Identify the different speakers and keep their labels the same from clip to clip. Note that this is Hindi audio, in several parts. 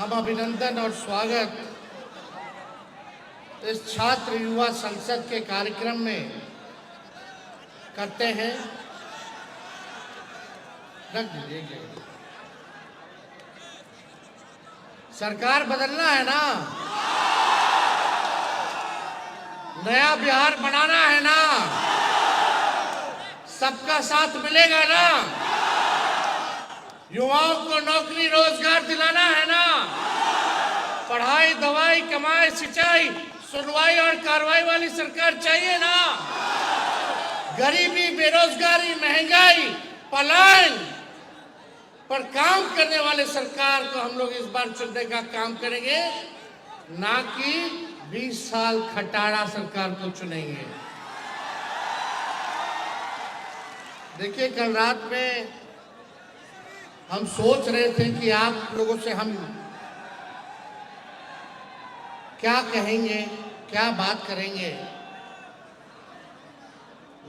Speaker 1: हम अभिनंदन और स्वागत इस छात्र युवा संसद के कार्यक्रम में करते हैं। रख दीजिए। सरकार बदलना है ना, नया बिहार बनाना है ना, सबका साथ मिलेगा ना, युवाओं को नौकरी रोजगार दिलाना है ना, पढ़ाई दवाई कमाई सिंचाई सुनवाई और कार्रवाई वाली सरकार चाहिए ना, गरीबी बेरोजगारी महंगाई पलायन पर काम करने वाले सरकार को हम लोग इस बार चुनने का काम करेंगे, ना कि 20 साल खटारा सरकार को चुनेंगे। देखिए, कल रात में हम सोच रहे थे कि आप लोगों से हम क्या कहेंगे, क्या बात करेंगे।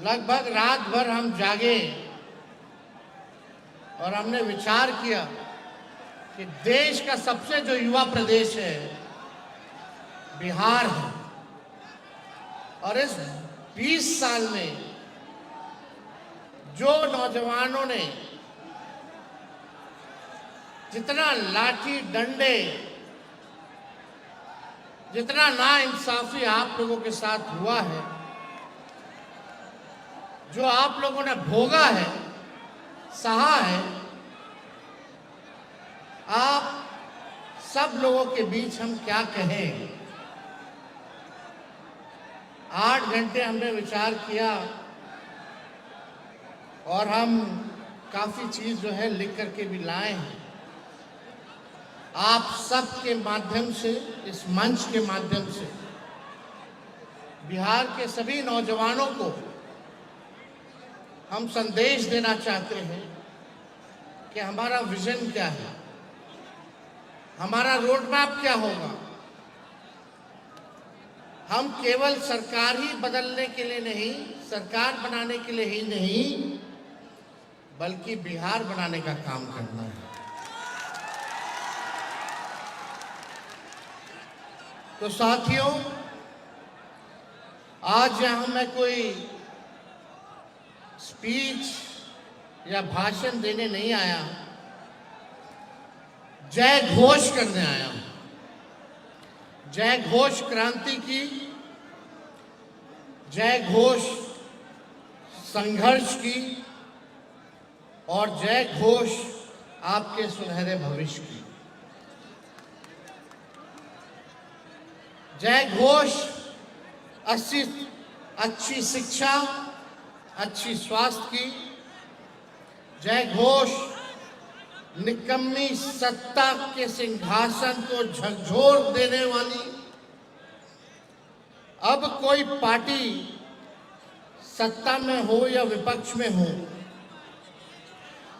Speaker 1: लगभग रात भर हम जागे और हमने विचार किया कि देश का सबसे जो युवा प्रदेश है बिहार है, और इस 20 साल में जो नौजवानों ने जितना लाठी डंडे, जितना नाइंसाफी आप लोगों के साथ हुआ है, जो आप लोगों ने भोगा है, सहा है, आप सब लोगों के बीच हम क्या कहें। 8 घंटे हमने विचार किया और हम काफी चीज जो है लिख करके भी लाए हैं। आप सब के माध्यम से, इस मंच के माध्यम से बिहार के सभी नौजवानों को हम संदेश देना चाहते हैं कि हमारा विजन क्या है, हमारा रोड मैप क्या होगा। हम केवल सरकार ही बदलने के लिए नहीं, सरकार बनाने के लिए ही नहीं, बल्कि बिहार बनाने का काम करना है। तो साथियों, आज यहाँ मैं कोई स्पीच या भाषण देने नहीं आया, जय घोष करने आया हूं। जय घोष क्रांति की, जय घोष संघर्ष की, और जय घोष आपके सुनहरे भविष्य की। जय घोष अच्छी शिक्षा, अच्छी स्वास्थ्य की। जय घोष निकम्मी सत्ता के सिंहासन को झकझोर देने वाली। अब कोई पार्टी सत्ता में हो या विपक्ष में हो,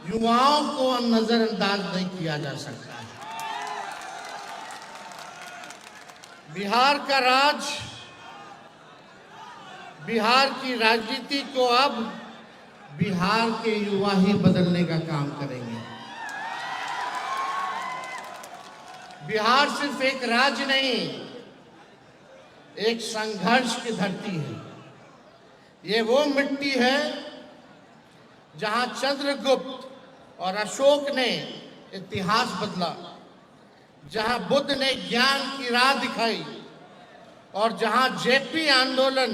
Speaker 1: युवाओं को नजरअंदाज नहीं किया जा सकता है। बिहार का राज, बिहार की राजनीति को अब बिहार के युवा ही बदलने का काम करेंगे। बिहार सिर्फ एक राज्य नहीं, एक संघर्ष की धरती है। ये वो मिट्टी है जहां चंद्रगुप्त और अशोक ने इतिहास बदला, जहां बुद्ध ने ज्ञान की राह दिखाई, और जहां जेपी आंदोलन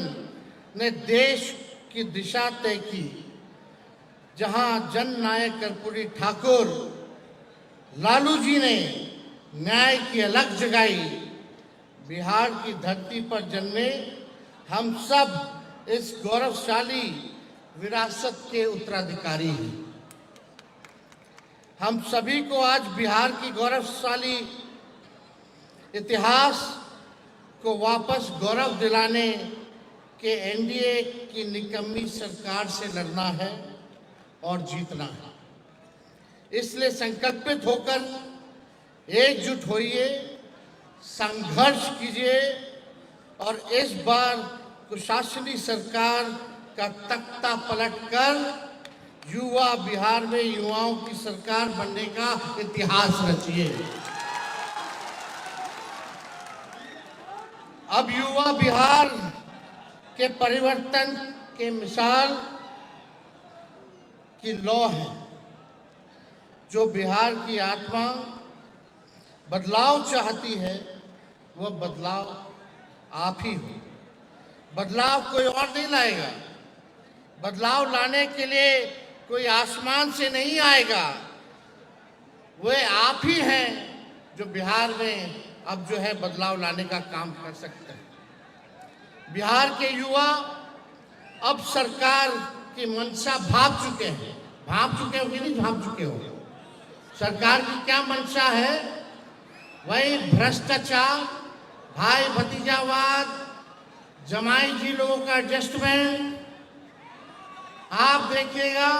Speaker 1: ने देश की दिशा तय की, जहां जननायक कर्पूरी ठाकुर लालू जी ने न्याय की अलग जगाई। बिहार की धरती पर जन्मे हम सब इस गौरवशाली विरासत के उत्तराधिकारी हैं। हम सभी को आज बिहार की गौरवशाली इतिहास को वापस गौरव दिलाने के एनडीए की निकम्मी सरकार से लड़ना है और जीतना है। इसलिए संकल्पित होकर एकजुट होइए, संघर्ष कीजिए और इस बार कुशासनी सरकार का तख्ता पलटकर युवा बिहार में युवाओं की सरकार बनने का इतिहास रचिए। अब युवा बिहार के परिवर्तन के मिसाल की लौ है। जो बिहार की आत्मा बदलाव चाहती है, वह बदलाव आप ही हो। बदलाव कोई और नहीं लाएगा। बदलाव लाने के लिए कोई आसमान से नहीं आएगा। वह आप ही हैं जो बिहार में अब जो है बदलाव लाने का काम कर सकते हैं। बिहार के युवा अब सरकार की मंशा भाप चुके हैं। भाप चुके हो कि नहीं भाप चुके हो? सरकार की क्या मंशा है? वही भ्रष्टाचार, भाई भतीजावाद, जमाई जी लोगों का एडजस्टमेंट। आप देखिएगा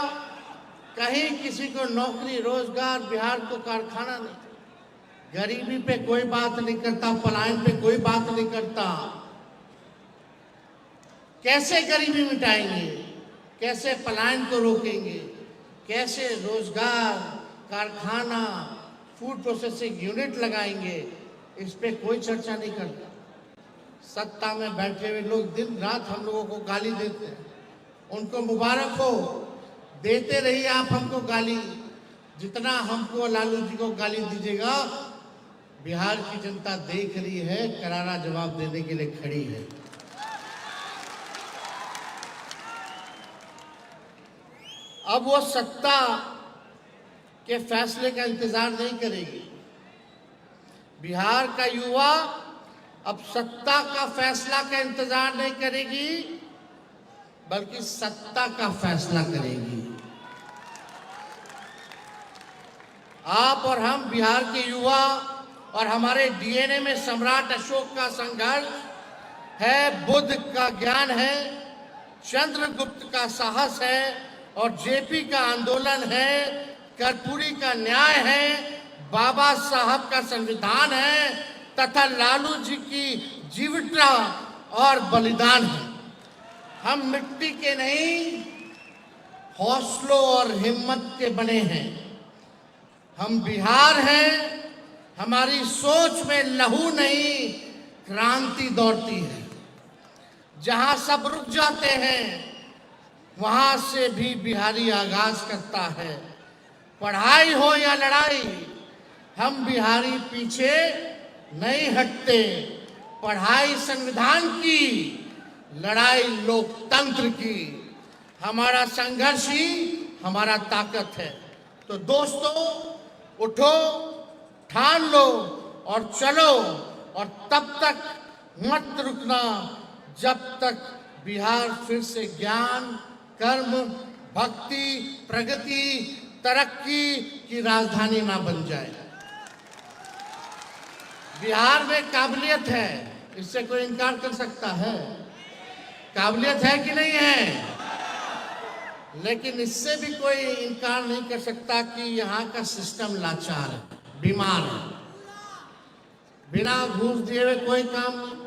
Speaker 1: कहीं किसी को नौकरी रोजगार, बिहार को कारखाना नहीं, गरीबी पे कोई बात नहीं करता, पलायन पे कोई बात नहीं करता। कैसे गरीबी मिटाएंगे, कैसे पलायन को रोकेंगे, कैसे रोजगार, कारखाना, फूड प्रोसेसिंग यूनिट लगाएंगे, इस पे कोई चर्चा नहीं करता। सत्ता में बैठे हुए लोग दिन रात हम लोगों को गाली देते हैं। उनको मुबारक हो, देते रहिए आप हमको गाली। जितना हमको लालू जी को गाली दीजिएगा, बिहार की जनता देख रही है, करारा जवाब देने के लिए खड़ी है। अब वो सत्ता के फैसले का इंतजार नहीं करेगी। बिहार का युवा अब सत्ता का फैसला का इंतजार नहीं करेगी, बल्कि सत्ता का फैसला करेगी। आप और हम बिहार के युवा और हमारे डीएनए में सम्राट अशोक का संघर्ष है, बुद्ध का ज्ञान है, चंद्रगुप्त का साहस है और जेपी का आंदोलन है, कर्पूरी का न्याय है, बाबा साहब का संविधान है तथा लालू जी की जीवटता और बलिदान है। हम मिट्टी के नहीं, हौसलों और हिम्मत के बने हैं। हम बिहार हैं, हमारी सोच में लहू नहीं, क्रांति दौड़ती है। जहां सब रुक जाते हैं, वहां से भी बिहारी आगाज करता है। पढ़ाई हो या लड़ाई, हम बिहारी पीछे नहीं हटते। पढ़ाई संविधान की, लड़ाई लोकतंत्र की। हमारा संघर्ष ही हमारा ताकत है। तो दोस्तों, उठो, ठान लो और चलो, और तब तक मत रुकना जब तक बिहार फिर से ज्ञान, कर्म, भक्ति, प्रगति, तरक्की की राजधानी ना बन जाए। बिहार में काबिलियत है, इससे कोई इनकार कर सकता है? काबिलियत है कि नहीं है? लेकिन इससे भी कोई इनकार नहीं कर सकता कि यहाँ का सिस्टम लाचार है, बीमार है। बिना घूस दिए हुए कोई काम नहीं।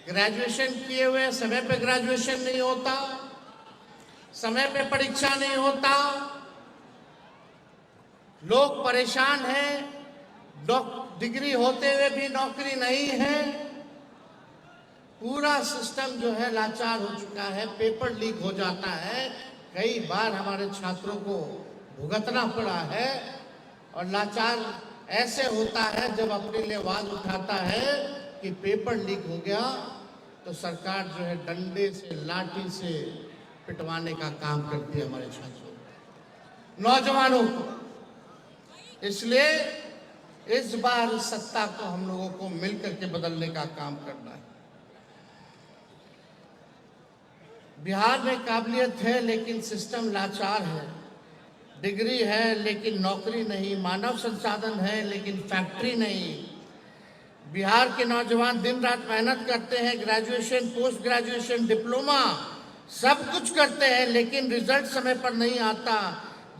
Speaker 1: ग्रेजुएशन किए हुए समय पे ग्रेजुएशन नहीं होता, समय पे परीक्षा नहीं होता, लोग परेशान हैं। डिग्री होते हुए भी नौकरी नहीं है। पूरा सिस्टम जो है लाचार हो चुका है। पेपर लीक हो जाता है, कई बार हमारे छात्रों को भुगतना पड़ा है। और लाचार ऐसे होता है जब अपने लिए आवाज उठाता है कि पेपर लीक हो गया, तो सरकार जो है डंडे से, लाठी से पिटवाने का काम करती है हमारे छात्रों, नौजवानों को। इसलिए इस बार सत्ता को हम लोगों को मिलकर के बदलने का काम करना है। बिहार में काबिलियत है लेकिन सिस्टम लाचार है। डिग्री है लेकिन नौकरी नहीं, मानव संसाधन है लेकिन फैक्ट्री नहीं। बिहार के नौजवान दिन रात मेहनत करते हैं, ग्रेजुएशन, पोस्ट ग्रेजुएशन, डिप्लोमा सब कुछ करते हैं, लेकिन रिजल्ट समय पर नहीं आता।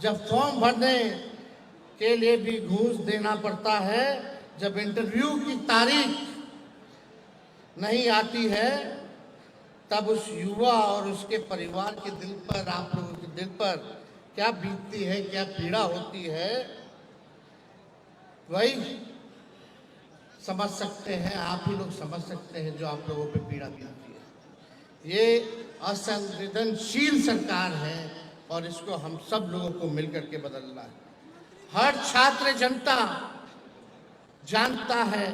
Speaker 1: जब फॉर्म भरने के लिए भी घूस देना पड़ता है, जब इंटरव्यू की तारीख नहीं आती है, तब उस युवा और उसके परिवार के दिल पर, आप लोगों के दिल पर क्या बीतती है, क्या पीड़ा होती है। वही समझ सकते हैं, आप ही लोग समझ सकते हैं जो आप लोगों पे पीड़ा बीतती है। ये असंवेदनशील सरकार है और इसको हम सब लोगों को मिलकर के बदलना है। हर छात्र जनता जानता है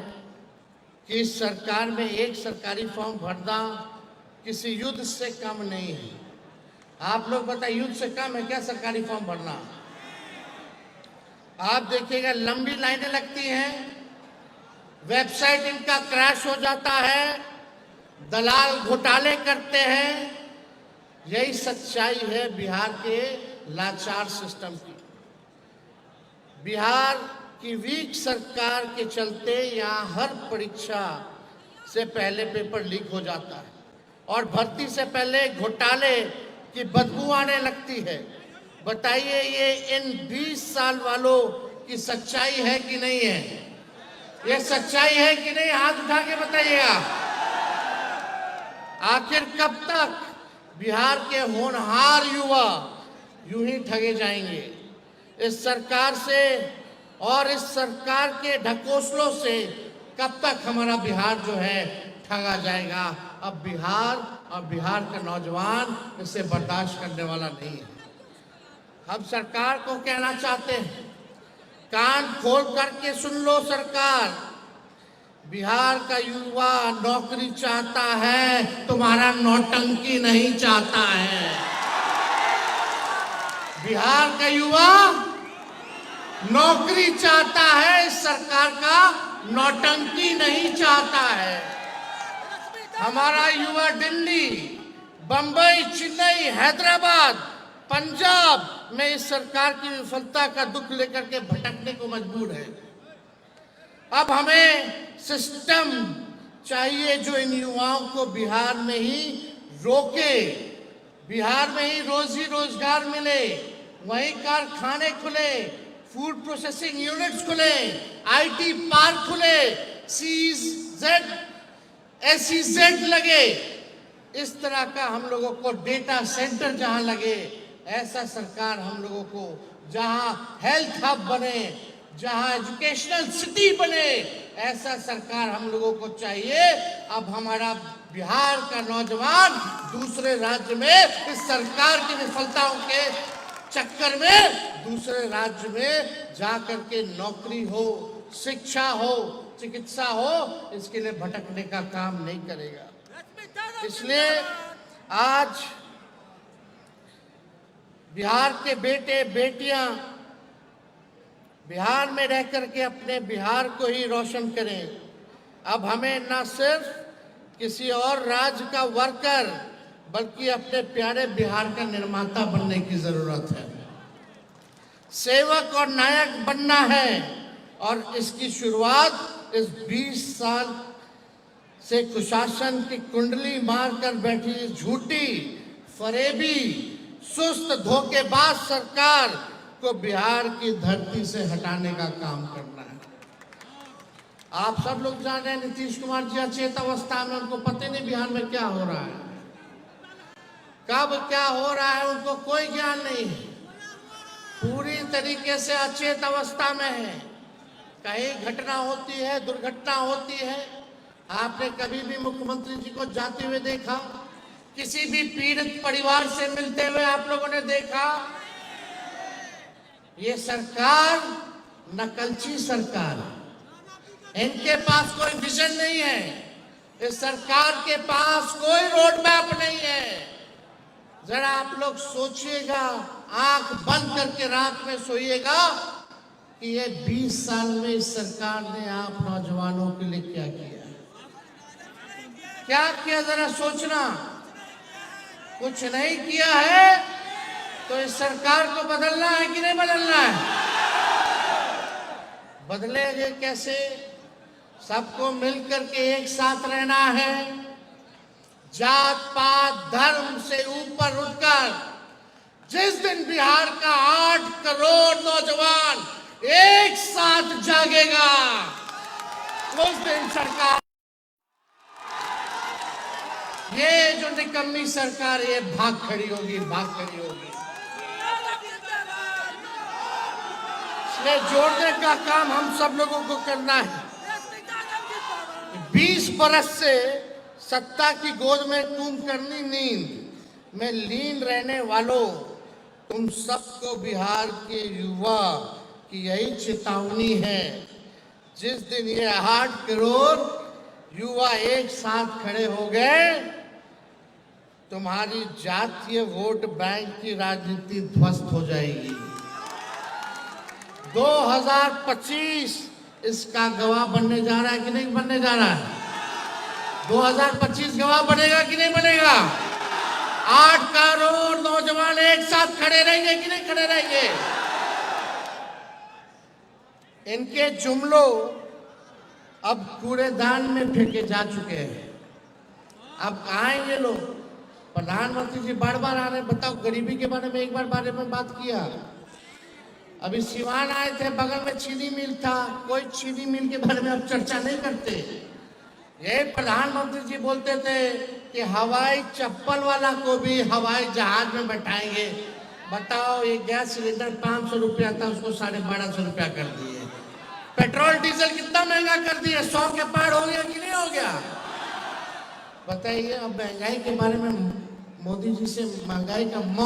Speaker 1: कि इस सरकार में एक सरकारी फॉर्म भरना किसी युद्ध से कम नहीं है। आप लोग बताइए, युद्ध से कम है क्या सरकारी फॉर्म भरना? आप देखिएगा लंबी लाइनें लगती हैं, वेबसाइट इनका क्रैश हो जाता है, दलाल घोटाले करते हैं। यही सच्चाई है बिहार के लाचार सिस्टम की। बिहार की वीक सरकार के चलते यहाँ हर परीक्षा से पहले पेपर लीक हो जाता है और भर्ती से पहले घोटाले की बदबू आने लगती है। बताइए, ये इन 20 साल वालों की सच्चाई है कि नहीं है? ये सच्चाई है कि नहीं? हाथ उठा के बताइएगा। आखिर कब तक बिहार के होनहार युवा यूं ही ठगे जाएंगे? इस सरकार से और इस सरकार के ढकोसलों से कब तक हमारा बिहार जो है ठगा जाएगा? अब बिहार और बिहार का नौजवान इसे बर्दाश्त करने वाला नहीं है। हम सरकार को कहना चाहते हैं, कान खोल करके सुन लो सरकार, बिहार का युवा नौकरी चाहता है, तुम्हारा नौटंकी नहीं चाहता है। बिहार का युवा नौकरी चाहता है, इस सरकार का नौटंकी नहीं चाहता है। हमारा युवा दिल्ली, बंबई, चेन्नई, हैदराबाद, पंजाब में इस सरकार की विफलता का दुख लेकर के भटकने को मजबूर है। अब हमें सिस्टम चाहिए जो इन युवाओं को बिहार में ही रोके, बिहार में ही रोजी रोजगार मिले, वहीं कारखाने खुले, फूड प्रोसेसिंग यूनिट्स खुले, आईटी पार्क खुले, SEZ लगे। इस तरह का हम लोगों को डेटा सेंटर जहां लगे, ऐसा सरकार हम लोगों को, जहां हेल्थ हब बने, जहां एजुकेशनल सिटी बने, ऐसा सरकार हम लोगों को चाहिए। अब हमारा बिहार का नौजवान दूसरे राज्य में इस सरकार की विफलताओं के चक्कर में दूसरे राज्य में जा करके नौकरी हो, शिक्षा हो, चिकित्सा हो, इसके लिए भटकने का काम नहीं करेगा। इसलिए आज बिहार के बेटे बेटियां बिहार में रह करके अपने बिहार को ही रोशन करें। अब हमें न सिर्फ किसी और राज्य का वर्कर बल्कि अपने प्यारे बिहार का निर्माता बनने की जरूरत है। सेवक और नायक बनना है और इसकी शुरुआत इस 20 साल से कुशासन की कुंडली मारकर बैठी झूठी, फरेबी, सुस्त, धोखेबाज सरकार को बिहार की धरती से हटाने का काम करना है। आप सब लोग जान रहे हैं, नीतीश कुमार जी अचेत अवस्था में, उनको पता नहीं बिहार में क्या हो रहा है, कब क्या हो रहा है, उनको कोई ज्ञान नहीं है। पूरी तरीके से अचेत अवस्था में है। कहीं घटना होती है, दुर्घटना होती है, आपने कभी भी मुख्यमंत्री जी को जाते हुए देखा? किसी भी पीड़ित परिवार से मिलते हुए आप लोगों ने देखा? ये सरकार नकलची सरकार है। इनके पास कोई विजन नहीं है। इस सरकार के पास कोई रोड मैप नहीं है। जरा आप लोग सोचिएगा, आंख बंद करके रात में सोइएगा कि ये 20 साल में इस सरकार ने आप नौजवानों के लिए क्या किया, क्या किया? जरा सोचना। कुछ नहीं किया है तो इस सरकार को बदलना है कि नहीं बदलना है? बदलेंगे कैसे? सबको मिलकर के एक साथ रहना है। जात पात धर्म से ऊपर उठकर जिस दिन बिहार का 8 करोड़ नौजवान एक साथ जागेगा, उस दिन सरकार, ये जो निकम्मी सरकार, ये भाग खड़ी होगी, भाग खड़ी होगी। इसलिए जोड़ने का काम हम सब लोगों को करना है। 20 बरस से सत्ता की गोद में कुंभकर्णी नींद में लीन रहने वालों, तुम सबको बिहार के युवा की यही चेतावनी है। जिस दिन ये 8 करोड़ युवा एक साथ खड़े हो गए, तुम्हारी जातीय वोट बैंक की राजनीति ध्वस्त हो जाएगी। 2025 इसका गवाह बनने जा रहा है कि नहीं बनने जा रहा है? 2025 गवाह बनेगा कि नहीं बनेगा? 8 करोड़ नौजवान एक साथ खड़े रहेंगे कि नहीं खड़े रहेंगे? इनके जुमलों अब कूड़ेदान में फेंके जा चुके हैं। अब कहाँ हैं ये लोग? प्रधानमंत्री जी बार बार आ रहे हैं। बताओ, गरीबी के बारे में एक बारे में बात किया? अभी सिवान आए थे, बगल में चीनी मिल था, कोई चीनी मिल के बारे में अब चर्चा नहीं करते। ये प्रधानमंत्री जी बोलते थे कि हवाई चप्पल वाला को भी हवाई जहाज में बैठाएंगे। बताओ, ये गैस सिलेंडर 500 रुपया था, उसको 1250 रुपया कर दिए। पेट्रोल डीजल कितना महंगा कर दिए? 100 के पार हो गया कि नहीं हो गया? बताइए। अब महंगाई के बारे में मोदी जी से महंगाई का म,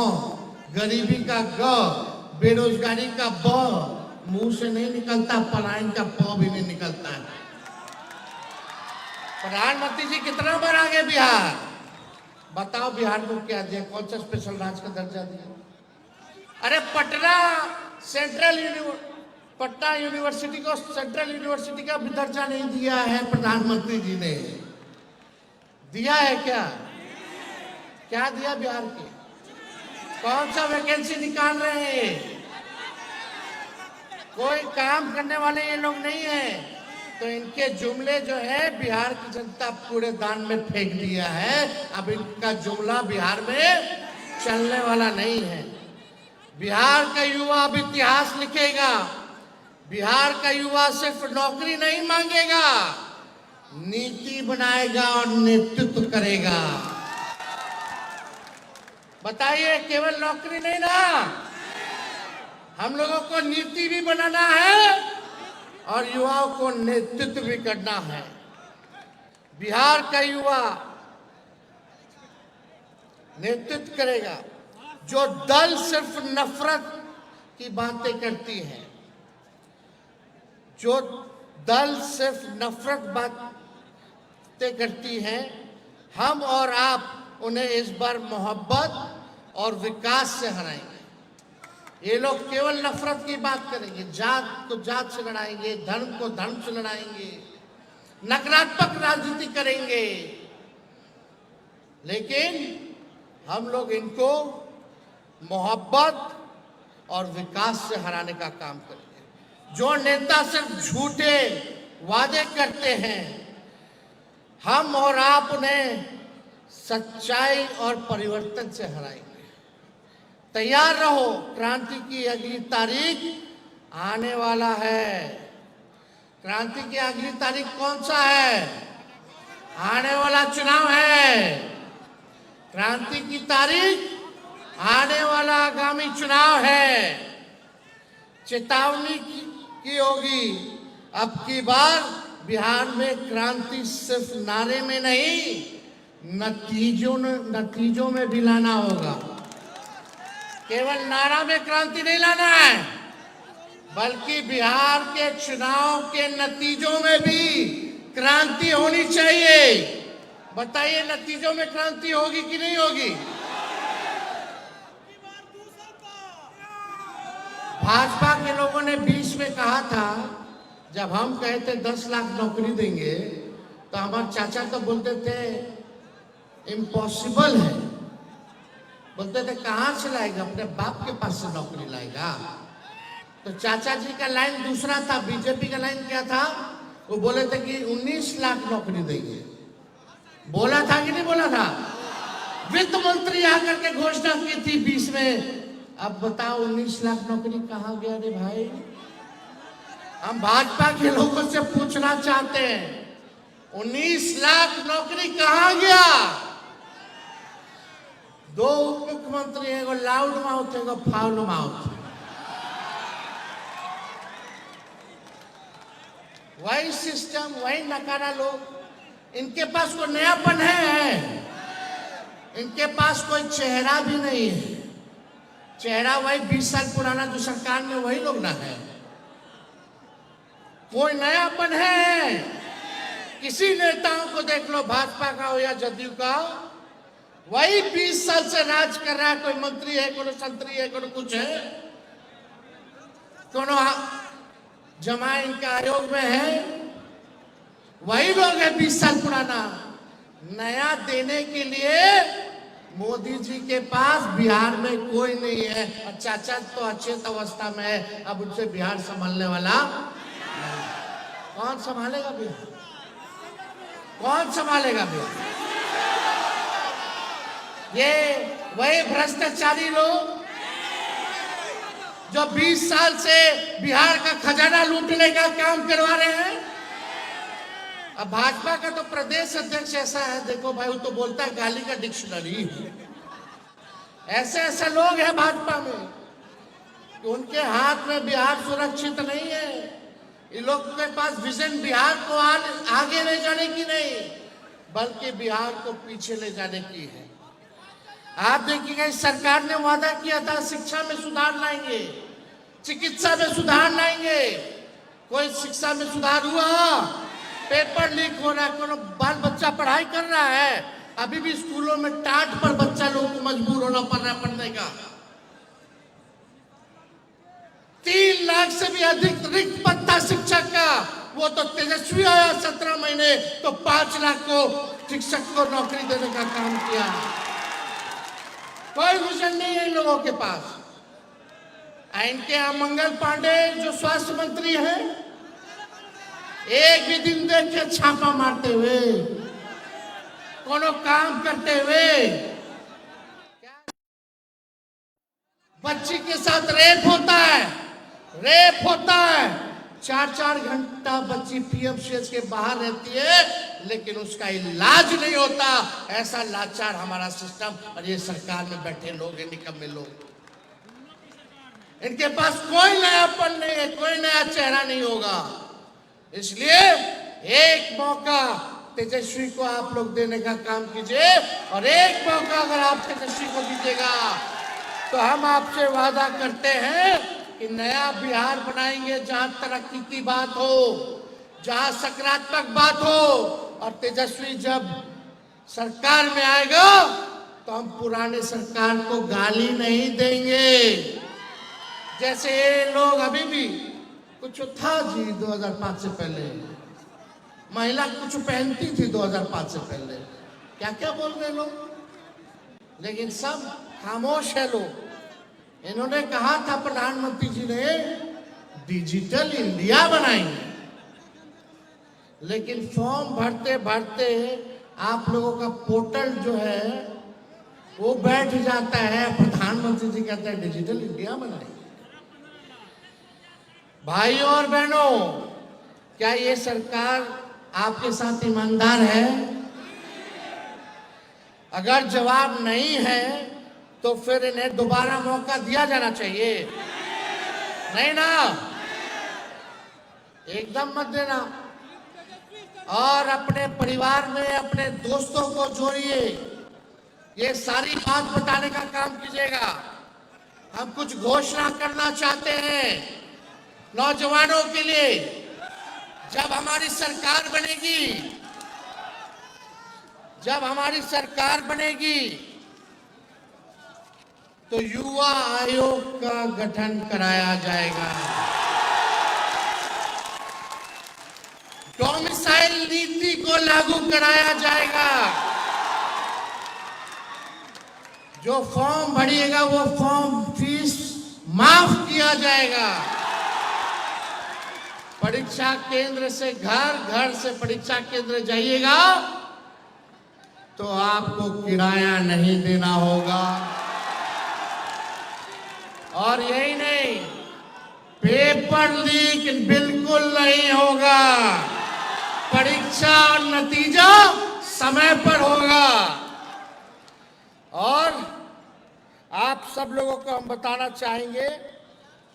Speaker 1: गरीबी का ग, बेरोजगारी का ब मुंह से नहीं निकलता, पलायन का प भी नहीं निकलता है। प्रधानमंत्री जी कितना बार आ गए बिहार? बताओ, बिहार को क्या दिया? कौन सा स्पेशल राज्य का दर्जा दिया? अरे पटना यूनिवर्सिटी को सेंट्रल यूनिवर्सिटी का भी दर्जा नहीं दिया है प्रधानमंत्री जी ने। दिया है क्या? क्या दिया बिहार के? कौन सा वैकेंसी निकाल रहे हैं? कोई काम करने वाले ये लोग नहीं है। तो इनके जुमले जो है बिहार की जनता कूड़ेदान में फेंक दिया है। अब इनका जुमला बिहार में चलने वाला नहीं है। बिहार का युवा अब इतिहास लिखेगा। बिहार का युवा सिर्फ नौकरी नहीं मांगेगा, नीति बनाएगा और नेतृत्व करेगा। बताइए, केवल नौकरी नहीं ना, हम लोगों को नीति भी बनाना है और युवाओं को नेतृत्व भी करना है। बिहार का युवा नेतृत्व करेगा। जो दल सिर्फ नफरत की बातें करती है, जो दल सिर्फ नफरत बातें करती हैं, हम और आप उन्हें इस बार मोहब्बत और विकास से हराएंगे। ये लोग केवल नफरत की बात करेंगे, जात को जात से लड़ाएंगे, धर्म को धर्म से लड़ाएंगे, नकारात्मक राजनीति करेंगे। लेकिन हम लोग इनको मोहब्बत और विकास से हराने का काम करेंगे। जो नेता सिर्फ झूठे वादे करते हैं, हम और आप उन्हें सच्चाई और परिवर्तन से हराएंगे। तैयार रहो, क्रांति की अगली तारीख आने वाला है। क्रांति की अगली तारीख कौन सा है? आने वाला चुनाव है। क्रांति की तारीख आने वाला आगामी चुनाव है। चेतावनी की होगी। अब की बार बिहार में क्रांति सिर्फ नारे में नहीं, नतीजों में भी लाना होगा। केवल नारा में क्रांति नहीं लाना है, बल्कि बिहार के चुनाव के नतीजों में भी क्रांति होनी चाहिए। बताइए, नतीजों में क्रांति होगी कि नहीं होगी? भाजपा के लोगों ने बीच में कहा था, जब हम कहे थे 10 लाख नौकरी देंगे, तो हमारे चाचा तो बोलते थे इम्पॉसिबल है। बोलते थे कहाँ से लाएगा, अपने बाप के पास से नौकरी लाएगा। तो चाचा जी का लाइन दूसरा था। बीजेपी का लाइन क्या था? वो बोले थे कि 19 लाख नौकरी देंगे। बोला था कि नहीं बोला था? वित्त मंत्री आकर के घोषणा की थी 20 में। अब बताओ, 19 लाख नौकरी कहाँ गया रे भाई? हम भाजपा के लोगों से पूछना चाहते हैं, 19 लाख नौकरी कहाँ गया? 2 उप मुख्यमंत्री हैं, एगो लाउड माउथ, एगो फाउल माउथ। वही सिस्टम, वही नकारा लोग। इनके पास कोई नयापन है? इनके पास कोई चेहरा भी नहीं है। चेहरा वही 20 साल पुराना जो सरकार में वही लोग ना है। कोई नयापन है? किसी नेताओं को देख लो, भाजपा का हो या जदयू का, वही 20 साल से राज कर रहा है। कोई मंत्री है, कोई संतरी है, कोई कुछ है, कोनो जमा इनका आयोग में है, वही लोग है 20 साल पुराना। नया देने के लिए मोदी जी के पास बिहार में कोई नहीं है। और चाचा तो अचेत अवस्था में है, अब उनसे बिहार संभालने वाला कौन संभालेगा बिहार? कौन संभालेगा बिहार? ये वही भ्रष्टाचारी लोग जो 20 साल से बिहार का खजाना लूटने का काम करवा रहे हैं। अब भाजपा का तो प्रदेश अध्यक्ष ऐसा है, देखो भाई, वो तो बोलता है गाली का डिक्शनरी। ऐसे ऐसे लोग हैं भाजपा में कि उनके हाथ में बिहार सुरक्षित नहीं है। इन लोग के पास विजन बिहार को आगे ले जाने की नहीं, बल्कि बिहार को पीछे ले जाने की है। आप देखिएगा, इस सरकार ने वादा किया था शिक्षा में सुधार लाएंगे, चिकित्सा में सुधार लाएंगे। कोई शिक्षा में सुधार हुआ? पेपर लीक हो रहा है, कोनो बाल बच्चा पढ़ाई कर रहा है, अभी भी स्कूलों में टाट पर बच्चा लोग को मजबूर होना पड़ रहा है पढ़ने का। 3 लाख से भी अधिक रिक्त पद था शिक्षक का, वो तो तेजस्वी आया 17 महीने तो 5 लाख को शिक्षक को नौकरी देने का काम किया। कोई विजन नहीं है इन लोगों के पास। इनके यहाँ मंगल पांडे जो स्वास्थ्य मंत्री हैं, एक भी दिन देखे छापा मारते हुए, कोनो काम करते हुए। बच्ची के साथ रेप होता है, रेप होता है, 4-4 घंटा बच्ची पीएमसीएच के बाहर रहती है, लेकिन उसका इलाज नहीं होता। ऐसा लाचार हमारा सिस्टम और ये सरकार में बैठे लोग हैं, निकम्मे लोग। इनके पास कोई नयापन नहीं है, कोई नया चेहरा नहीं होगा। इसलिए एक मौका तेजस्वी को आप लोग देने का काम कीजिए, और एक मौका अगर आप तेजस्वी को दीजिएगा तो हम आपसे वादा करते हैं कि नया बिहार बनाएंगे, जहां तरक्की की बात हो, जहां सकारात्मक बात हो। और तेजस्वी जब सरकार में आएगा तो हम पुराने सरकार को गाली नहीं देंगे। जैसे ये लोग अभी भी कुछ था जी 2005 से पहले, महिला कुछ पहनती थी 2005 से पहले, क्या क्या बोल रहे लोग, लेकिन सब खामोश है लोग। इन्होंने कहा था प्रधानमंत्री जी ने डिजिटल इंडिया बनाएंगे, लेकिन फॉर्म भरते भरते आप लोगों का पोर्टल जो है वो बैठ जाता है, प्रधानमंत्री जी कहते हैं डिजिटल इंडिया बनाएंगे। भाइयों और बहनों, क्या ये सरकार आपके साथ ईमानदार है? अगर जवाब नहीं है तो फिर इन्हें दोबारा मौका दिया जाना चाहिए, नहीं ना? एकदम मत देना। और अपने परिवार में अपने दोस्तों को जोड़िए, ये सारी बात बताने का काम कीजिएगा। हम कुछ घोषणा करना चाहते हैं नौजवानों के लिए। जब हमारी सरकार बनेगी, जब हमारी सरकार बनेगी तो युवा आयोग का गठन कराया जाएगा। डोमिसाइल नीति को लागू कराया जाएगा। जो फॉर्म भरिएगा वो फॉर्म फीस माफ किया जाएगा। परीक्षा केंद्र से घर, घर से परीक्षा केंद्र जाइएगा तो आपको किराया नहीं देना होगा। और यही नहीं, पेपर लीक बिल्कुल नहीं होगा। परीक्षा और नतीजा समय पर होगा। और आप सब लोगों को हम बताना चाहेंगे,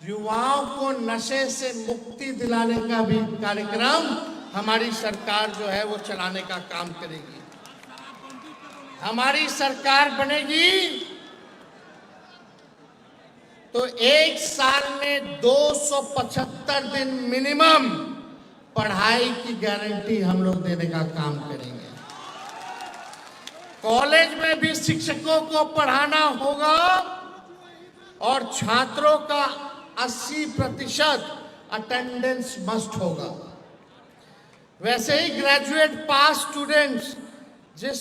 Speaker 1: युवाओं को नशे से मुक्ति दिलाने का भी कार्यक्रम हमारी सरकार जो है वो चलाने का काम करेगी। हमारी सरकार बनेगी तो एक साल में 275 दिन मिनिमम पढ़ाई की गारंटी हम लोग देने का काम करेंगे। कॉलेज में भी शिक्षकों को पढ़ाना होगा और छात्रों का 80% अटेंडेंस मस्ट होगा। वैसे ही ग्रेजुएट पास स्टूडेंट्स जिस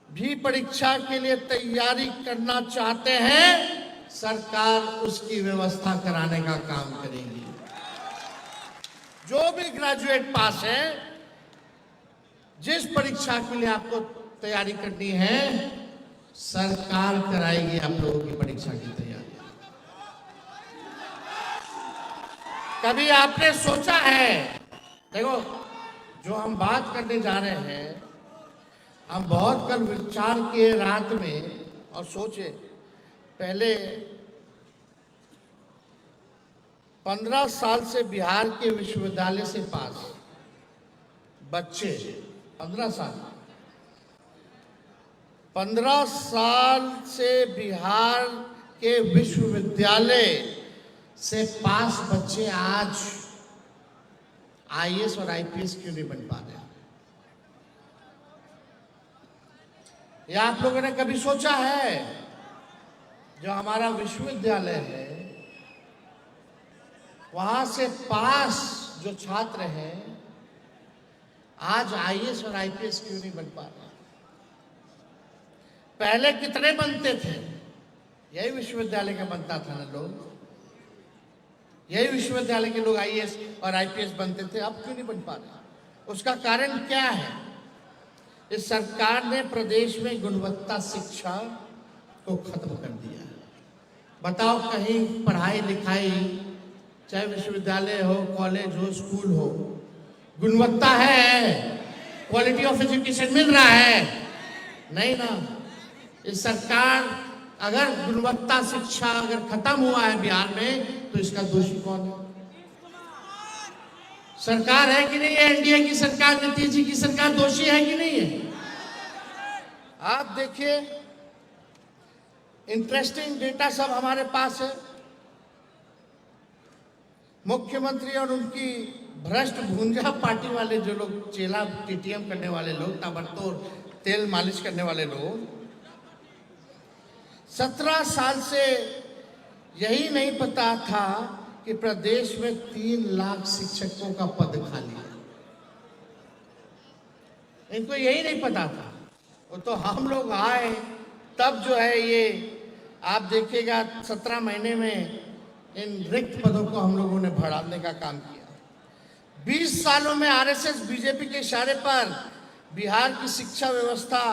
Speaker 1: भी परीक्षा के लिए तैयारी करना चाहते हैं, सरकार उसकी व्यवस्था कराने का काम करेगी। जो भी ग्रेजुएट पास है, जिस परीक्षा के लिए आपको तैयारी करनी है, सरकार कराएगी आप लोगों की परीक्षा की तैयारी। कभी आपने सोचा है, देखो जो हम बात करने जा रहे हैं, हम बहुत कल विचार किए रात में और सोचे, पहले 15 साल से बिहार के विश्वविद्यालय से पास बच्चे 15 साल से बिहार के विश्वविद्यालय से पास बच्चे आज आईएएस और आईपीएस क्यों नहीं बन पा रहे? या आप लोगों ने कभी सोचा है, जो हमारा विश्वविद्यालय है वहां से पास जो छात्र हैं आज आईएएस और आईपीएस क्यों नहीं बन पा रहे? पहले कितने बनते थे? यही विश्वविद्यालय का बनता था ना लोग, यही विश्वविद्यालय के लोग आईएएस और आईपीएस बनते थे। अब क्यों नहीं बन पा रहे? उसका कारण क्या है? इस सरकार ने प्रदेश में गुणवत्ता शिक्षा को खत्म कर दिया है। बताओ, कहीं पढ़ाई लिखाई, चाहे विश्वविद्यालय हो, कॉलेज हो, स्कूल हो, गुणवत्ता है? क्वालिटी ऑफ एजुकेशन मिल रहा है? नहीं ना। इस सरकार, अगर गुणवत्ता शिक्षा अगर खत्म हुआ है बिहार में, तो इसका दोषी कौन है? सरकार है कि नहीं है? एनडीए की सरकार, नीतीश जी की सरकार दोषी है कि नहीं है? आप देखिए, इंटरेस्टिंग डेटा सब हमारे पास है। मुख्यमंत्री और उनकी भ्रष्ट भूंजा पार्टी वाले जो लोग, चेला टीटीएम करने वाले लोग, ताबड़तोड़ तेल मालिश करने वाले लोग, 17 साल से यही नहीं पता था कि प्रदेश में 3 लाख शिक्षकों का पद खाली है। इनको यही नहीं पता था। वो तो हम लोग आए तब जो है ये आप देखिएगा 17 महीने में इन रिक्त पदों को हम लोगों ने बढ़ाने का काम किया। 20 सालों में आरएसएस बीजेपी के इशारे पर बिहार की शिक्षा व्यवस्था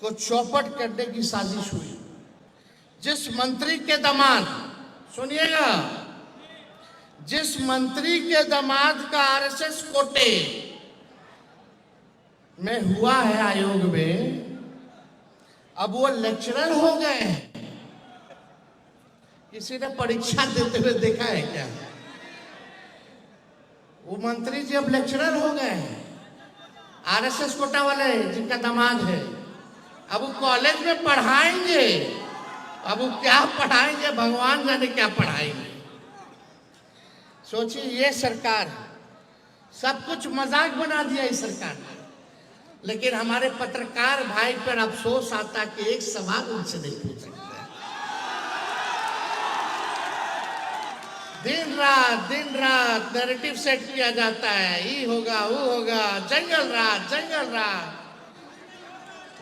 Speaker 1: को चौपट करने की साजिश हुई। जिस मंत्री के दामाद, सुनिएगा, जिस मंत्री के दामाद का आरएसएस कोटे में हुआ है आयोग में, अब वो लेक्चरर हो गए हैं। किसी ने परीक्षा देते हुए देखा है क्या? वो मंत्री जी अब लेक्चरर हो गए हैं, आरएसएस कोटा वाले जिनका दामाद है। अब वो कॉलेज में पढ़ाएंगे, अब वो क्या पढ़ाएंगे, भगवान जाने क्या पढ़ाएंगे। सोचिए, ये सरकार सब कुछ मजाक बना दिया इस सरकार ने। लेकिन हमारे पत्रकार भाई पर अफसोस आता कि एक सवाल उनसे नहीं पूछ सकते। दिन रात नैरेटिव सेट किया जाता है, ये होगा वो होगा, जंगल राज,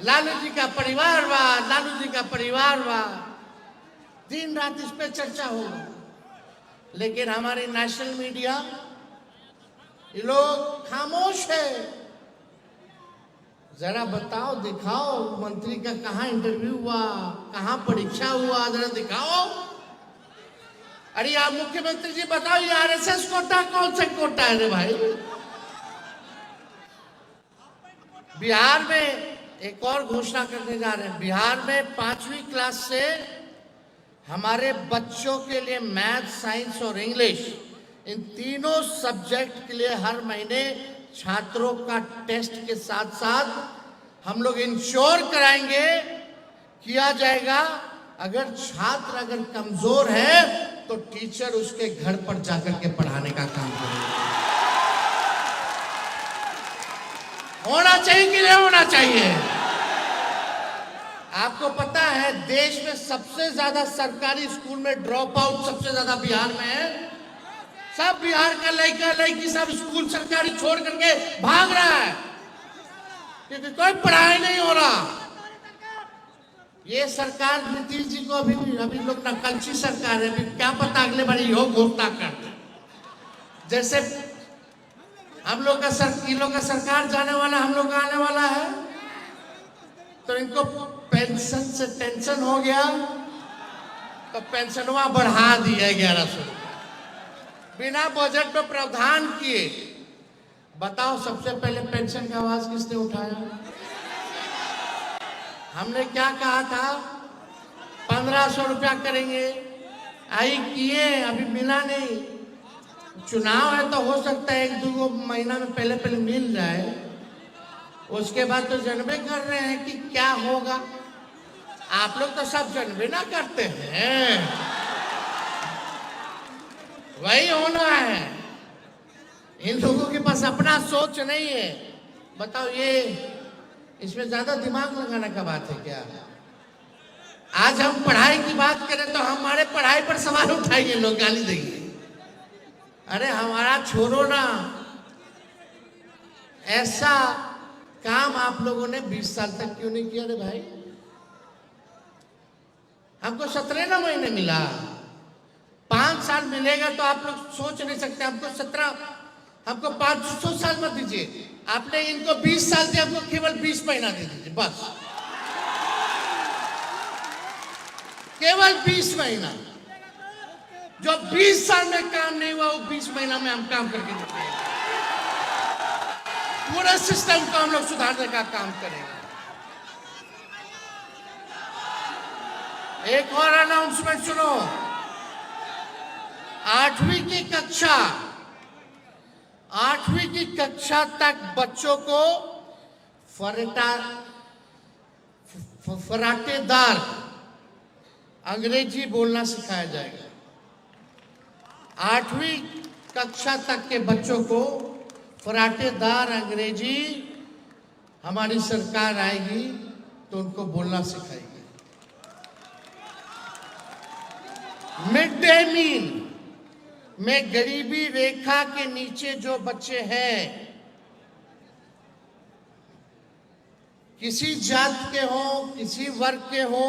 Speaker 1: लालू जी का परिवारवाद, लालू जी का परिवारवाद, दिन रात इस पे चर्चा होगा। लेकिन हमारी नेशनल मीडिया, ये लोग खामोश है। जरा बताओ, दिखाओ, मंत्री का कहाँ इंटरव्यू हुआ, कहाँ परीक्षा हुआ, जरा दिखाओ। अरे आप मुख्यमंत्री जी बताओ, ये आरएसएस कोटा कौन सा कोटा है रे भाई? बिहार में एक और घोषणा करने जा रहे हैं। बिहार में 5वीं क्लास से हमारे बच्चों के लिए मैथ, साइंस और इंग्लिश इन तीनों सब्जेक्ट के लिए हर महीने छात्रों का टेस्ट के साथ साथ हम लोग इंश्योर कराएंगे, किया जाएगा। अगर छात्र अगर कमजोर है तो टीचर उसके घर पर जाकर के पढ़ाने का काम करेगा। होना चाहिए कि नहीं होना चाहिए? आपको पता है देश में सबसे ज्यादा सरकारी स्कूल में ड्रॉप आउट सबसे ज्यादा बिहार में है। सब बिहार का लड़का लड़की सब स्कूल सरकारी छोड़ करके भाग रहा है क्योंकि कोई पढ़ाई नहीं हो रहा। ये सरकार नीतीश जी को अभी लोग नकलची सरकार है, अभी क्या पता अगले बार यो घोषणा कर दे। जैसे हम लोग का इन लोग का सरकार जाने वाला, हम लोग का आने वाला है, तो इनको पेंशन से टेंशन हो गया तो पेंशनवा बढ़ा दिया 1100 रुपया बिना बजट में प्रावधान किए। बताओ सबसे पहले पेंशन का आवाज किसने उठाया? हमने क्या कहा था? 1500 रुपया करेंगे, आई किए, अभी मिला नहीं। चुनाव है तो हो सकता है 1-2 महीना में पहले मिल जाए, उसके बाद तो जानबे कर रहे हैं कि क्या होगा। आप लोग तो सब जानबे ना करते हैं, वही होना है। इन लोगों के पास अपना सोच नहीं है। बताओ ये इसमें ज्यादा दिमाग लगाने का बात है क्या? आज हम पढ़ाई की बात करें तो हमारे पढ़ाई पर सवाल उठाएंगे लोग, गाली देंगे। अरे हमारा छोड़ो ना, ऐसा काम आप लोगों ने 20 साल तक क्यों नहीं किया? रे भाई हमको 17 महीने मिला, 5 साल मिलेगा तो आप लोग सोच नहीं सकते। हमको 500 साल मत दीजिए, आपने इनको 20 साल दिया, हमको केवल 20 महीना दे दीजिए बस, केवल 20 महीना। जो 20 साल में काम नहीं हुआ वो 20 महीना में हम काम करके दिखाएंगे। पूरा सिस्टम को हम लोग सुधारने का काम करेंगे। एक और अनाउंसमेंट सुनो, 8वीं की कक्षा तक बच्चों को फराटेदार अंग्रेजी बोलना सिखाया जाएगा। 8वीं कक्षा तक के बच्चों को फराटेदार अंग्रेजी हमारी सरकार आएगी तो उनको बोलना सिखाएगी। मिड डे मील में गरीबी रेखा के नीचे जो बच्चे हैं, किसी जात के हो, किसी वर्ग के हो,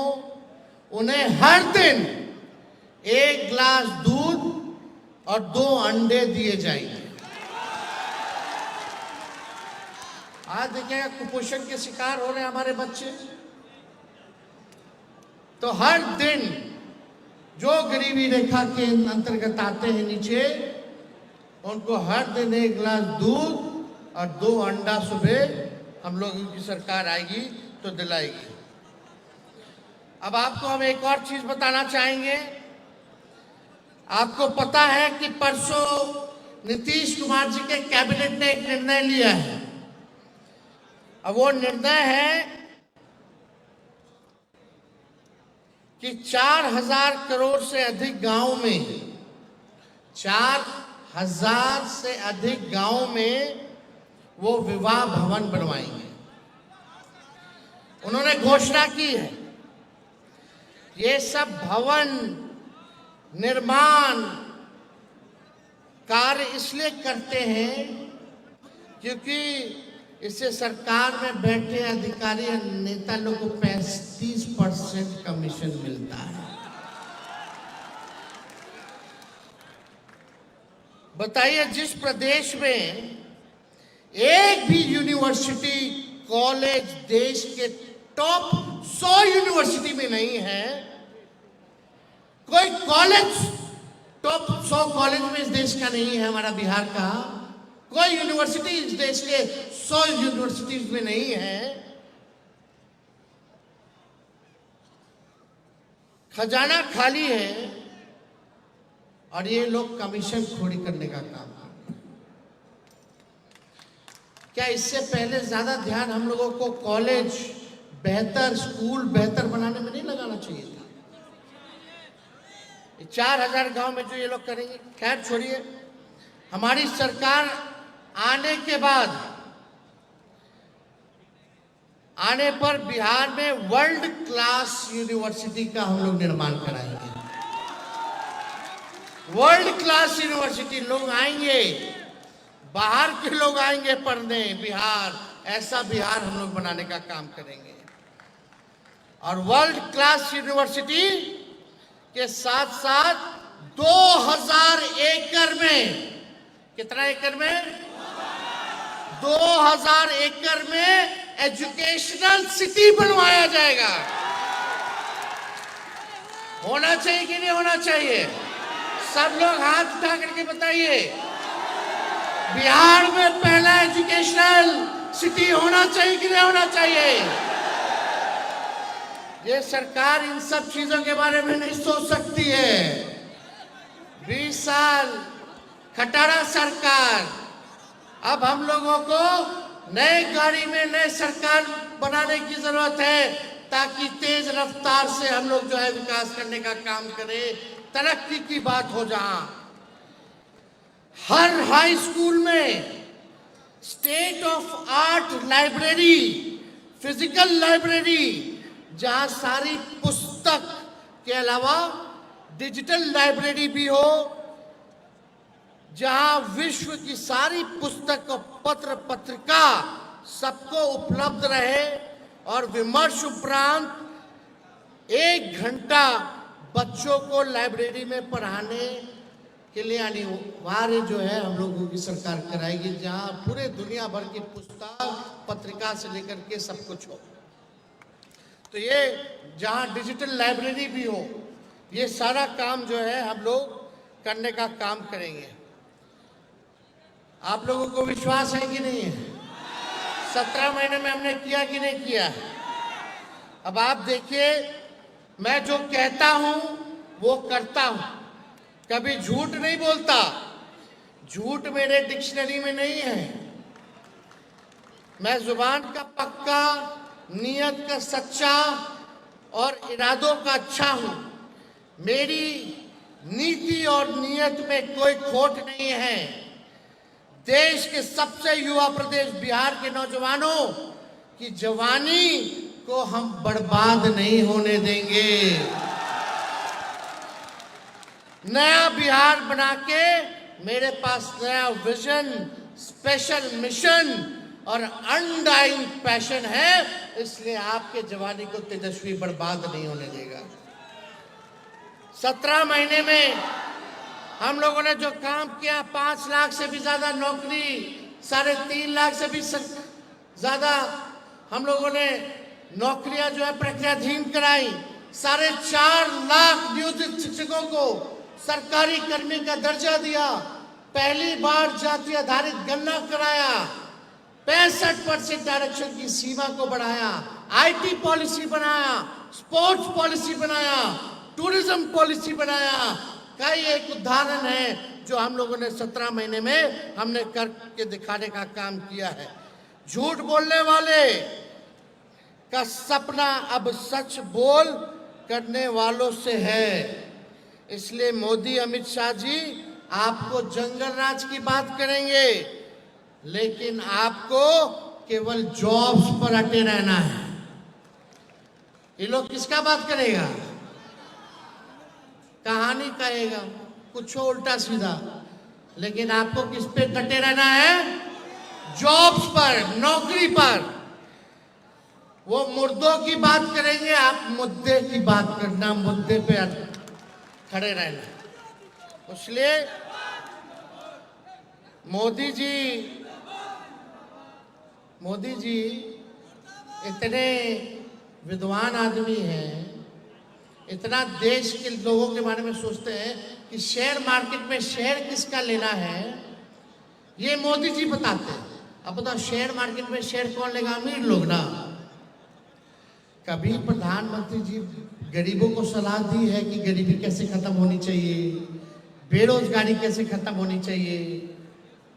Speaker 1: उन्हें हर दिन 1 गिलास दूध और 2 अंडे दिए जाएंगे। आज देखिएगा कुपोषण के शिकार हो रहे हैं हमारे बच्चे, तो हर दिन जो गरीबी रेखा के अंतर्गत आते हैं नीचे, उनको हर दिन 1 गिलास दूध और 2 अंडा सुबह हम लोगों की सरकार आएगी तो दिलाएगी। अब आपको हम एक और चीज बताना चाहेंगे। आपको पता है कि परसों नीतीश कुमार जी के कैबिनेट ने एक निर्णय लिया है। अब वो निर्णय है कि 4000 करोड़ से अधिक गांव में, 4000 से अधिक गांव में वो विवाह भवन बनवाएंगे। उन्होंने घोषणा की है। ये सब भवन निर्माण कार्य इसलिए करते हैं क्योंकि इससे सरकार में बैठे अधिकारी और नेता लोग को 35% कमीशन मिलता है। बताइए, जिस प्रदेश में एक भी यूनिवर्सिटी कॉलेज देश के टॉप 100 यूनिवर्सिटी में नहीं है, कोई कॉलेज टॉप 100 कॉलेज में इस देश का नहीं है, हमारा बिहार का कोई यूनिवर्सिटी इस देश के 100 यूनिवर्सिटीज में नहीं है, खजाना खाली है और ये लोग कमीशन खोरी करने का काम करते हैं। क्या इससे पहले ज्यादा ध्यान हम लोगों को कॉलेज बेहतर, स्कूल बेहतर बनाने में नहीं लगाना चाहिए था? 4000 गांव में जो ये लोग करेंगे, खैर छोड़िए। हमारी सरकार आने के बाद, आने पर बिहार में वर्ल्ड क्लास यूनिवर्सिटी का हम लोग निर्माण कराएंगे। वर्ल्ड क्लास यूनिवर्सिटी, लोग आएंगे, बाहर के लोग आएंगे पढ़ने बिहार, ऐसा बिहार हम लोग बनाने का काम करेंगे। और वर्ल्ड क्लास यूनिवर्सिटी के साथ साथ 2000 एकड़ में, कितना एकड़ में? 2000 एकड़ में एजुकेशनल सिटी बनवाया जाएगा। होना चाहिए कि नहीं होना चाहिए? सब लोग हाथ उठा करके बताइए, बिहार में पहला एजुकेशनल सिटी होना चाहिए कि नहीं होना चाहिए? ये सरकार इन सब चीजों के बारे में नहीं सोच सकती है। 20 साल खटारा सरकार, अब हम लोगों को नए गाड़ी में नए सरकार बनाने की जरूरत है, ताकि तेज रफ्तार से हम लोग जो है विकास करने का काम करें, तरक्की की बात हो। जहां हर हाई स्कूल में state of art library, physical library, जहां सारी पुस्तक के अलावा डिजिटल लाइब्रेरी भी हो, जहां विश्व की सारी पुस्तक और पत्र पत्रिका सबको उपलब्ध रहे, और विमर्श उपरांत 1 घंटा बच्चों को लाइब्रेरी में पढ़ाने के लिए अनिवार्य जो है हम लोगों की सरकार कराएगी, जहां पूरे दुनिया भर की पुस्तक पत्रिका से लेकर के सब कुछ हो। तो ये जहां डिजिटल लाइब्रेरी भी हो, ये सारा काम जो है हम लोग करने का काम करेंगे। आप लोगों को विश्वास है कि नहीं है? 17 महीने में हमने किया कि नहीं किया? अब आप देखिए, मैं जो कहता हूं वो करता हूं, कभी झूठ नहीं बोलता। झूठ मेरे डिक्शनरी में नहीं है। मैं जुबान का पक्का, नियत का सच्चा और इरादों का अच्छा हूं। मेरी नीति और नियत में कोई खोट नहीं है। देश के सबसे युवा प्रदेश बिहार के नौजवानों की जवानी को हम बर्बाद नहीं होने देंगे। नया बिहार बना के मेरे पास नया विजन, स्पेशल मिशन और अनडाइंग पैशन है, इसलिए आपके जवानी को तेजस्वी बर्बाद नहीं होने देगा। 17 महीने में हम लोगों ने जो काम किया, 5 लाख से भी ज्यादा नौकरी, 3.5 लाख से भी ज्यादा हम लोगों ने नौकरियां जो है प्रक्रियाधीन कराई। 4.5 लाख नियोजित शिक्षकों को सरकारी कर्मी का दर्जा दिया। पहली बार जाति आधारित गणना कराया। 65% आरक्षण की सीमा को बढ़ाया। आईटी पॉलिसी बनाया, स्पोर्ट्स पॉलिसी बनाया, टूरिज्म पॉलिसी बनाया। कई एक उदाहरण है जो हम लोगों ने 17 महीने में हमने करके दिखाने का काम किया है। झूठ बोलने वाले का सपना अब सच बोल करने वालों से है। इसलिए मोदी, अमित शाह जी आपको जंगल राज की बात करेंगे, लेकिन आपको केवल जॉब्स पर अटे रहना है। ये लोग किसका बात करेगा? कहानी कहेगा, कुछ उल्टा सीधा, लेकिन आपको किस पे डटे रहना है? जॉब्स पर, नौकरी पर। वो मुर्दों की बात करेंगे, आप मुद्दे की बात करना, मुद्दे पे खड़े रहना। इसलिए मोदी जी इतने विद्वान आदमी हैं, इतना देश के लोगों के बारे में सोचते हैं कि शेयर मार्केट में शेयर किसका लेना है, ये मोदी जी बताते हैं। अब बताओ, शेयर मार्केट में शेयर कौन लेगा? अमीर लोग ना। कभी प्रधानमंत्री जी गरीबों को सलाह दी है कि गरीबी कैसे खत्म होनी चाहिए, बेरोजगारी कैसे खत्म होनी चाहिए,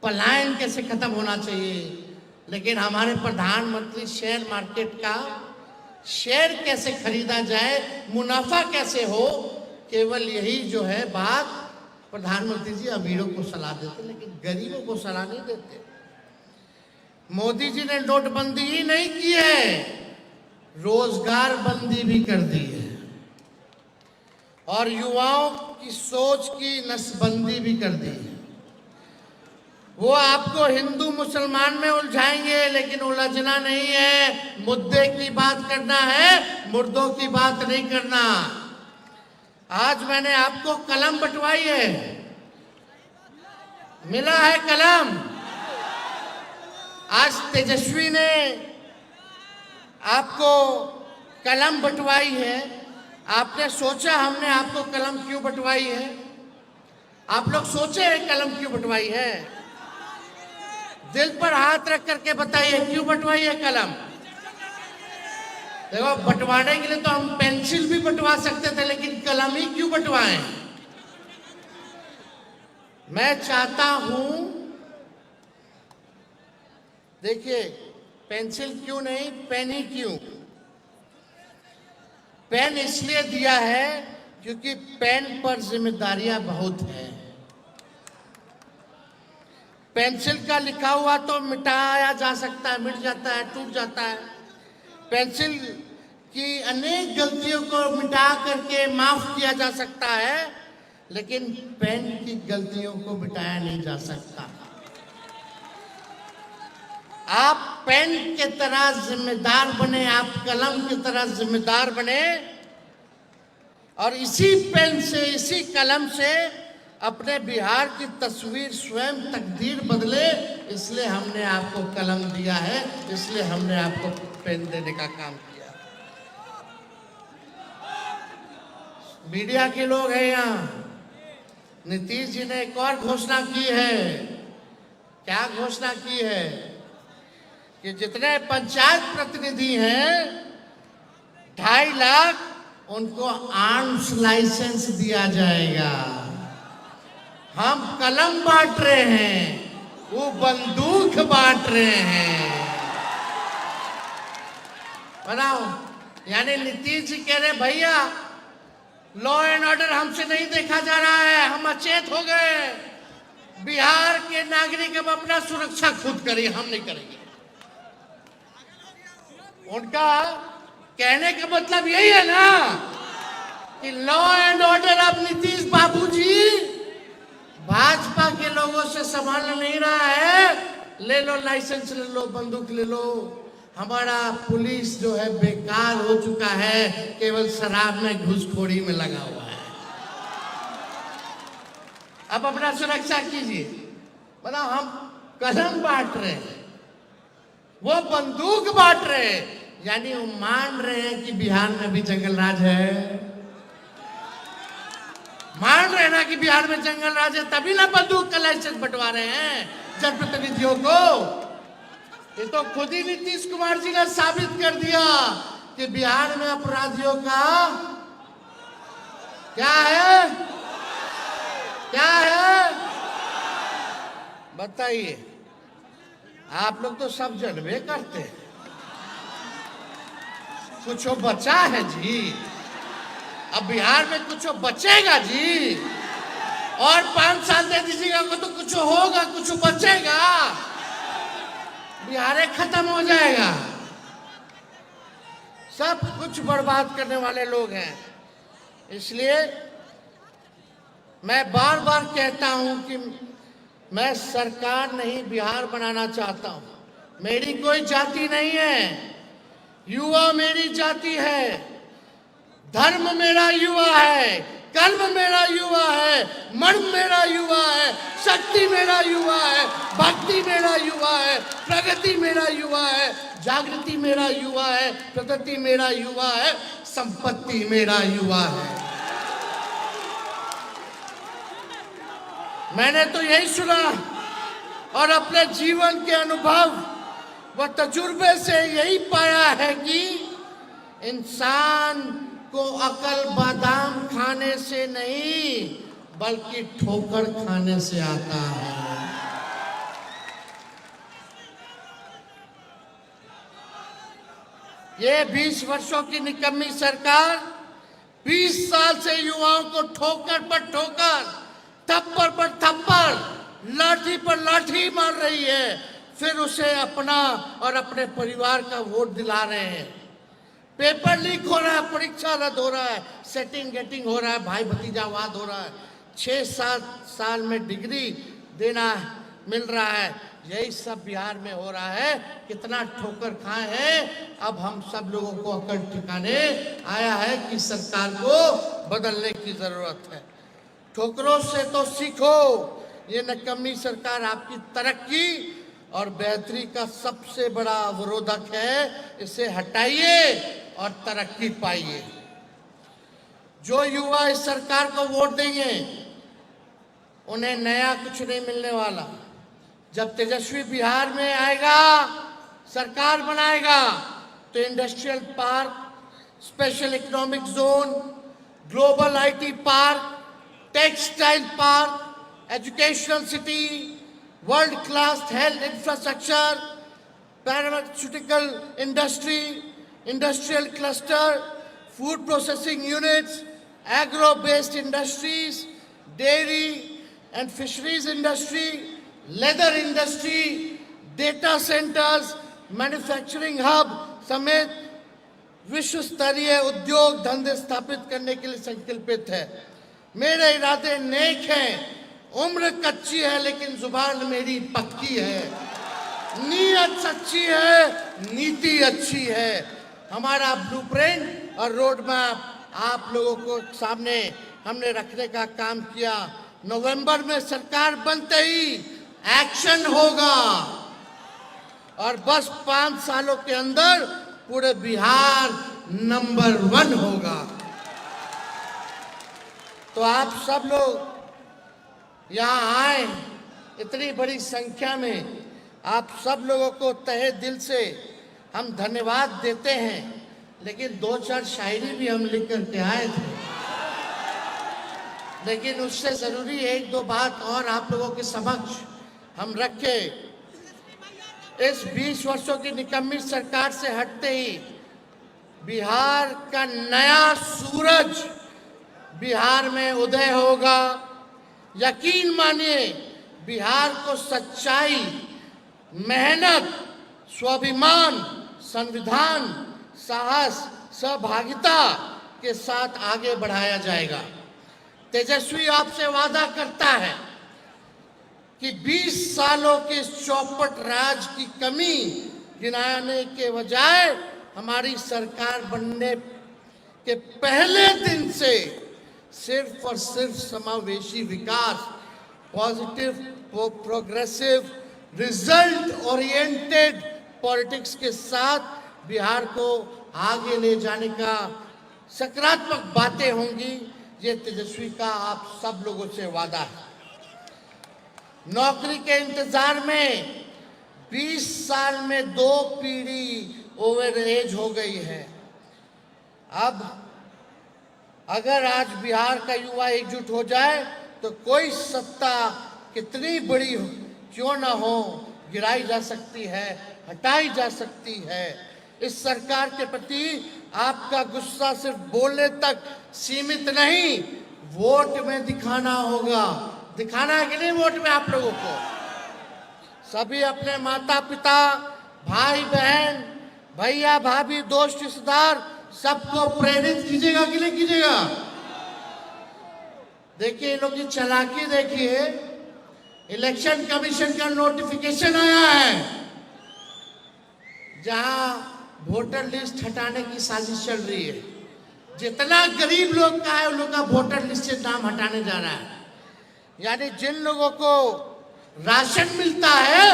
Speaker 1: पलायन कैसे खत्म होना चाहिए। लेकिन हमारे प्रधानमंत्री शेयर मार्केट का शेयर कैसे खरीदा जाए, मुनाफा कैसे हो, केवल यही जो है बात प्रधानमंत्री जी अमीरों को सलाह देते, लेकिन गरीबों को सलाह नहीं देते। मोदी जी ने नोटबंदी ही नहीं की है, रोजगार बंदी भी कर दी है और युवाओं की सोच की नसबंदी भी कर दी है। वो आपको हिंदू मुसलमान में उलझाएंगे, लेकिन उलझना नहीं है, मुद्दे की बात करना है, मुर्दों की बात नहीं करना। आज मैंने आपको कलम बंटवाई है, मिला है कलम। आज तेजस्वी ने आपको कलम बंटवाई है। आपने सोचा हमने आपको कलम क्यों बंटवाई है? आप लोग सोचे हैं कलम क्यों बंटवाई है? दिल पर हाथ रख करके बताइए क्यों बंटवाई है कलम। देखो, बंटवाने के लिए तो हम पेंसिल भी बंटवा सकते थे, लेकिन कलम ही क्यों बंटवाएं? मैं चाहता हूं, देखिए, पेंसिल क्यों नहीं, पेन ही क्यों? पेन इसलिए दिया है क्योंकि पेन पर जिम्मेदारियां बहुत हैं। पेंसिल का लिखा हुआ तो मिटाया जा सकता है, मिट जाता है, टूट जाता है। पेंसिल की अनेक गलतियों को मिटा करके माफ किया जा सकता है, लेकिन पेन की गलतियों को मिटाया नहीं जा सकता। आप पेन के तरह जिम्मेदार बने, आप कलम की तरह जिम्मेदार बने और इसी पेन से, इसी कलम से अपने बिहार की तस्वीर, स्वयं तकदीर बदले। इसलिए हमने आपको कलम दिया है, इसलिए हमने आपको पेन देने का काम किया। मीडिया के लोग हैं यहाँ। नीतीश जी ने एक और घोषणा की है। क्या घोषणा की है? कि जितने पंचायत प्रतिनिधि हैं 2.5 लाख उनको आर्म्स लाइसेंस दिया जाएगा। हम कलम बांट रहे हैं, वो बंदूक बांट रहे हैं। बताओ, यानी नीतीश जी कह रहे भैया लॉ एंड ऑर्डर हमसे नहीं देखा जा रहा है, हम अचेत हो गए, बिहार के नागरिक अब अपना सुरक्षा खुद करिए, हम नहीं करेंगे। उनका कहने का मतलब यही है ना कि लॉ एंड ऑर्डर अब नीतीश बाबूजी भाजपा के लोगों से संभाल नहीं रहा है। ले लो लाइसेंस, ले लो बंदूक, ले लो। हमारा पुलिस जो है बेकार हो चुका है, केवल शराब में घूसखोरी में लगा हुआ है। अब अपना सुरक्षा कीजिए। बताओ, हम कलम बांट रहे हैं, वो बंदूक बांट रहे हैं, यानी वो मान रहे हैं कि बिहार में भी जंगल राज है। मान रहे ना कि बिहार में जंगल राज है, तभी ना बंदूक का लाइसेंस बंटवा रहे हैं जनप्रतिनिधियों को। ये तो खुद ही नीतीश कुमार जी ने साबित कर दिया कि बिहार में अपराधियों का क्या है, क्या है बताइए। आप लोग तो सब जनबे करते हैं, कुछ बचा है जी। अब बिहार में कुछ बचेगा जी, और 5 साल दे दीजिएगा तो कुछ होगा, कुछ बचेगा। बिहार खत्म हो जाएगा। सब कुछ बर्बाद करने वाले लोग हैं। इसलिए मैं बार बार कहता हूं कि मैं सरकार नहीं बिहार बनाना चाहता हूं। मेरी कोई जाति नहीं है, युवा मेरी जाति है, धर्म मेरा युवा है, कर्म मेरा युवा है, मन मेरा युवा है, शक्ति मेरा युवा है, भक्ति मेरा युवा है, प्रगति मेरा युवा है, जागृति मेरा युवा है, प्रगति मेरा युवा है, संपत्ति मेरा युवा है। मैंने तो यही सुना और अपने जीवन के अनुभव व तजुर्बे से यही पाया है कि इंसान को अकल बादाम खाने से नहीं बल्कि ठोकर खाने से आता है। ये 20 वर्षों की निकम्मी सरकार 20 साल से युवाओं को ठोकर पर ठोकर, थप्पड़ पर थप्पड़, लाठी पर लाठी मार रही है, फिर उसे अपना और अपने परिवार का वोट दिला रहे हैं। पेपर लीक हो रहा है, परीक्षा रद्द हो रहा है, सेटिंग गेटिंग हो रहा है, भाई भतीजावाद हो रहा है, 6-7 साल में डिग्री देना मिल रहा है, यही सब बिहार में हो रहा है। कितना ठोकर खाए हैं। अब हम सब लोगों को अकल ठिकाने आया है कि सरकार को बदलने की जरूरत है। ठोकरों से तो सीखो। ये निकम्मी सरकार आपकी तरक्की और बेहतरी का सबसे बड़ा अवरोधक है। इसे हटाइए और तरक्की पाइए। जो युवा इस सरकार को वोट देंगे उन्हें नया कुछ नहीं मिलने वाला। जब तेजस्वी बिहार में आएगा, सरकार बनाएगा, तो industrial park, special economic zone, global IT park, textile park, educational city, world class health infrastructure, pharmaceutical industry, industrial cluster, food processing units, agro based industries, dairy and fisheries industry, leather industry, data centres, manufacturing hub समेत विश्व स्तरीय उद्योग धंधे स्थापित करने के लिए संकल्पित है। मेरे इरादे नेक हैं, उम्र कच्ची है लेकिन जुबान मेरी पक्की है, नीयत सच्ची है, नीति अच्छी है। हमारा ब्लूप्रिंट और रोड मैप आप लोगों को सामने हमने रखने का काम किया। नवंबर में सरकार बनते ही एक्शन होगा और बस 5 सालों के अंदर पूरे बिहार नंबर 1 होगा। तो आप सब लोग यहाँ आए, इतनी बड़ी संख्या में आप सब लोगों को तहे दिल से हम धन्यवाद देते हैं। लेकिन 2-4 शायरी भी हम लिख करके आए थे, लेकिन उससे जरूरी 1-2 बात और आप लोगों के समक्ष हम रखे। इस 20 वर्षों की निकम्मी सरकार से हटते ही बिहार का नया सूरज बिहार में उदय होगा। यकीन मानिए, बिहार को सच्चाई, मेहनत, स्वाभिमान, संविधान, साहस, सहभागिता के साथ आगे बढ़ाया जाएगा। तेजस्वी आपसे वादा करता है कि 20 सालों के चौपट राज की कमी गिनाने के बजाय हमारी सरकार बनने के पहले दिन से सिर्फ और सिर्फ समावेशी विकास, positive, progressive, result oriented politics के साथ बिहार को आगे ले जाने का सकारात्मक बातें होंगी। ये तेजस्वी का आप सब लोगों से वादा है। नौकरी के इंतजार में 20 साल में 2 पीढ़ी ओवर एज हो गई है। अब अगर आज बिहार का युवा एकजुट हो जाए तो कोई सत्ता कितनी बड़ी हो क्यों ना हो, गिराई जा सकती है, हटाई जा सकती है। इस सरकार के प्रति आपका गुस्सा सिर्फ बोलने तक सीमित नहीं, वोट में दिखाना होगा। दिखाना है कि नहीं वोट में आप लोगों को? सभी अपने माता पिता, भाई बहन, भैया भाभी, दोस्त रिश्तेदार सबको प्रेरित कीजिएगा कि नहीं कीजिएगा? देखिए इन लोग की चालाकी देखिए। इलेक्शन कमीशन का नोटिफिकेशन आया है जहां वोटर लिस्ट हटाने की साजिश चल रही है। जितना गरीब लोग का है उन लोग का वोटर लिस्ट से नाम हटाने जा रहा है। यानी जिन लोगों को राशन मिलता है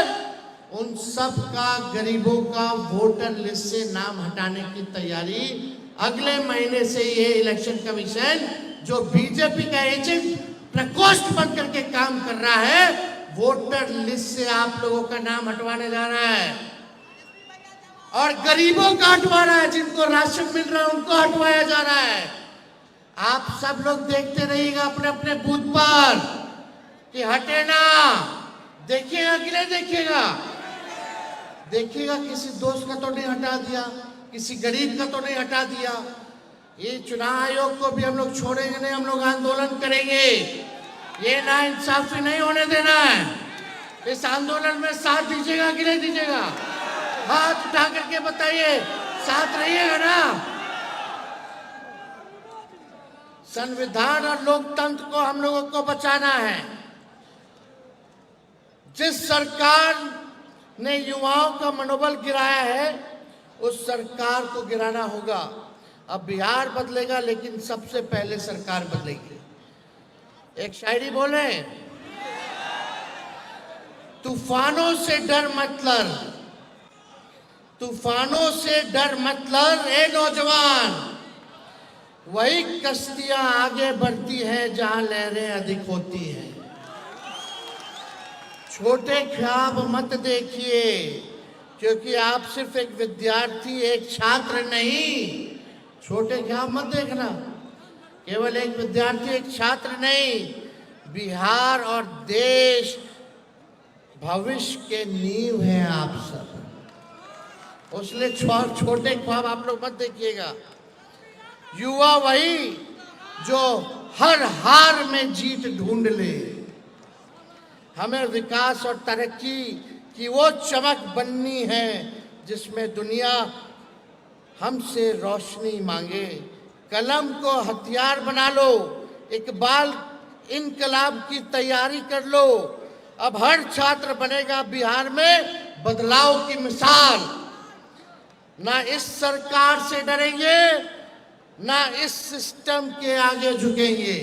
Speaker 1: उन सब का, गरीबों का वोटर लिस्ट से नाम हटाने की तैयारी अगले महीने से ये इलेक्शन कमीशन, जो बीजेपी का एजेंट प्रकोष्ठ बन करके काम कर रहा है, वोटर लिस्ट से आप लोगों का नाम हटवाने जा रहा है और गरीबों का हटवा रहा है। जिनको राशन मिल रहा है उनको हटवाया जा रहा है। आप सब लोग देखते रहिएगा अपने अपने बूथ पर कि हटे ना। देखिएगा कि नहीं देखिएगा? देखिएगा किसी दोस्त का तो नहीं हटा दिया, किसी गरीब का तो नहीं हटा दिया। ये चुनाव आयोग को भी हम लोग छोड़ेंगे नहीं, हम लोग आंदोलन करेंगे। ये नाइंसाफी नहीं होने देना है। इस आंदोलन में साथ दीजिएगा कि नहीं दीजिएगा? हाथ उठा करके बताइए, साथ रहिएगा ना? संविधान और लोकतंत्र को हम लोगों को बचाना है। जिस सरकार ने युवाओं का मनोबल गिराया है, उस सरकार को गिराना होगा। अब बिहार बदलेगा, लेकिन सबसे पहले सरकार बदलेगी। एक शायरी बोले, तूफानों से डर मत लड़, तूफानों से डर मत लड़ ए नौजवान, वही कश्तियां आगे बढ़ती हैं जहां लहरें अधिक होती हैं। छोटे ख्वाब मत देखिए, क्योंकि आप सिर्फ एक विद्यार्थी, एक छात्र नहीं। छोटे ख्वाब मत देखना, केवल एक विद्यार्थी, एक छात्र नहीं। बिहार और देश भविष्य के नींव हैं आप सब। उसलिए छोटे ख्वाब आप लोग मत देखिएगा। युवा वही जो हर हार में जीत ढूंढ ले। हमें विकास और तरक्की की वो चमक बननी है जिसमें दुनिया हमसे रोशनी मांगे। कलम को हथियार बना लो, इकबाल इनकलाब की तैयारी कर लो। अब हर छात्र बनेगा बिहार में बदलाव की मिसाल। ना इस सरकार से डरेंगे, ना इस सिस्टम के आगे झुकेंगे।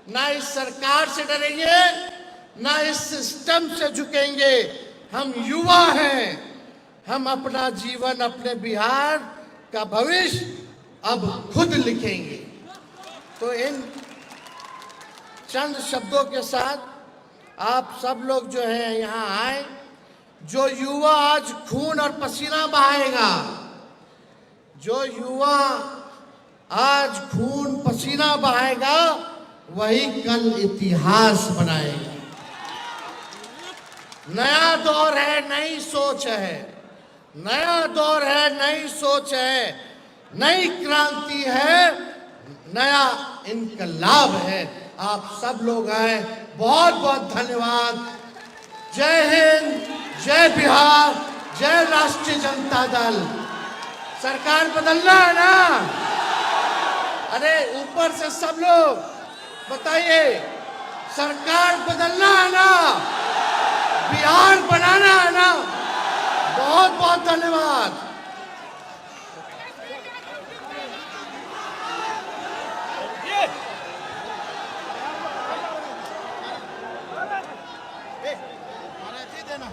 Speaker 1: ना इस सरकार से डरेंगे, ना इस सिस्टम से झुकेंगे। हम युवा हैं, हम अपना जीवन, अपने बिहार का भविष्य अब खुद लिखेंगे। तो इन चंद शब्दों के साथ आप सब लोग जो है यहाँ आए। जो युवा आज खून और पसीना बहाएगा, जो युवा आज खून पसीना बहाएगा, वही कल इतिहास बनाएगा। नया दौर है, नई सोच है। नया दौर है, नई सोच है, नई क्रांति है, नया इनकलाब है। आप सब लोग आए, बहुत बहुत धन्यवाद। जय हिंद, जय बिहार, जय राष्ट्रीय जनता दल। सरकार बदलना है ना? अरे ऊपर से सब लोग बताइए, सरकार बदलना है ना? बिहार बनाना है ना? बहुत बहुत धन्यवाद। देना